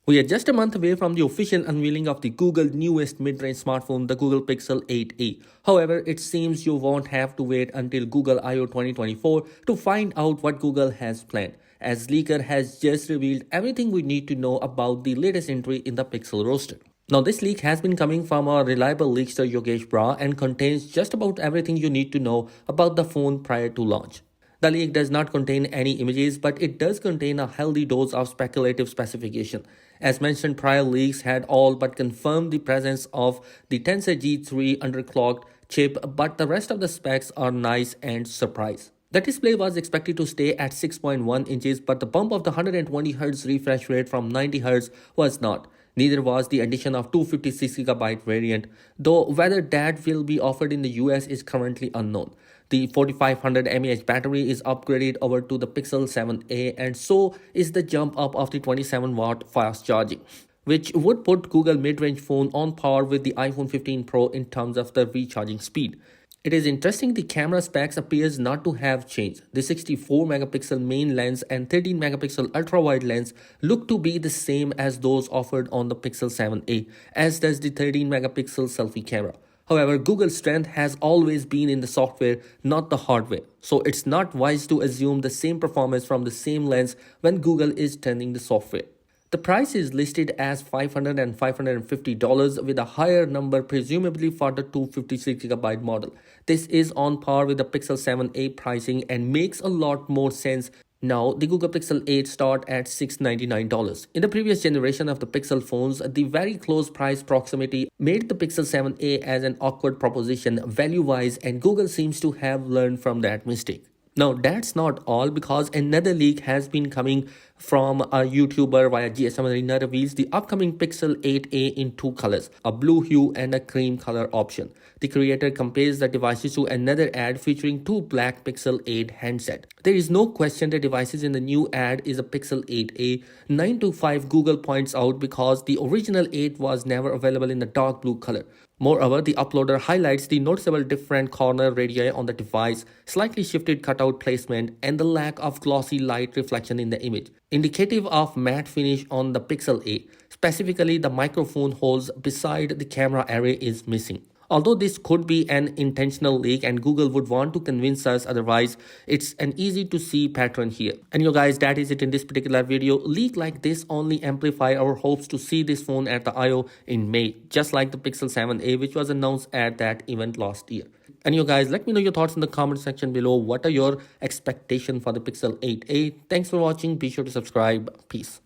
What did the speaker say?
We are just a month away from the official unveiling of the Google newest mid-range smartphone, the Google Pixel 8a. However, it seems you won't have to wait until Google I/O 2024 to find out what Google has planned, as Leaker has just revealed everything we need to know about the latest entry in the Pixel roster. Now, this leak has been coming from our reliable leakster Yogesh Bra and contains just about everything you need to know about the phone prior to launch. The leak does not contain any images, but it does contain a healthy dose of speculative specification. As mentioned, prior leaks had all but confirmed the presence of the Tensor G3 underclocked chip, but the rest of the specs are nice and surprise. The display was expected to stay at 6.1 inches, but the bump of the 120Hz refresh rate from 90Hz was not. Neither was the addition of 256GB variant, though whether that will be offered in the US is currently unknown. The 4500 mAh battery is upgraded over to the Pixel 7a, and so is the jump up of the 27-watt fast charging, which would put Google mid-range phone on par with the iPhone 15 Pro in terms of the recharging speed. It is interesting the camera specs appears not to have changed. The 64 megapixel main lens and 13 megapixel ultra wide lens look to be the same as those offered on the Pixel 7a, as does the 13 megapixel selfie camera. However, Google's strength has always been in the software, not the hardware. So it's not wise to assume the same performance from the same lens when Google is turning the software. The price is listed as $500 and $550 with a higher number presumably for the 256GB model. This is on par with the Pixel 7a pricing and makes a lot more sense. Now, the Google Pixel 8 start at $699. In the previous generation of the Pixel phones, the very close price proximity made the Pixel 7a as an awkward proposition value-wise, and Google seems to have learned from that mistake. Now, that's not all, because another leak has been coming from a YouTuber via GSM Arena reveals the upcoming Pixel 8a in two colors, a blue hue and a cream color option. The creator compares the devices to another ad featuring two black Pixel 8 handset. There is no question the devices in the new ad is a Pixel 8a. 9to5 Google points out because the original 8 was never available in the dark blue color. Moreover, the uploader highlights the noticeable different corner radii on the device, slightly shifted cutout placement, and the lack of glossy light reflection in the image, indicative of matte finish on the Pixel 8. Specifically, the microphone holes beside the camera array is missing. Although this could be an intentional leak and Google would want to convince us otherwise, it's an easy to see pattern here. And you guys, that is it in this particular video. Leak like this only amplify our hopes to see this phone at the I/O in May, just like the Pixel 7a, which was announced at that event last year. And you guys, let me know your thoughts in the comment section below. What are your expectations for the Pixel 8a? Thanks for watching. Be sure to subscribe. Peace.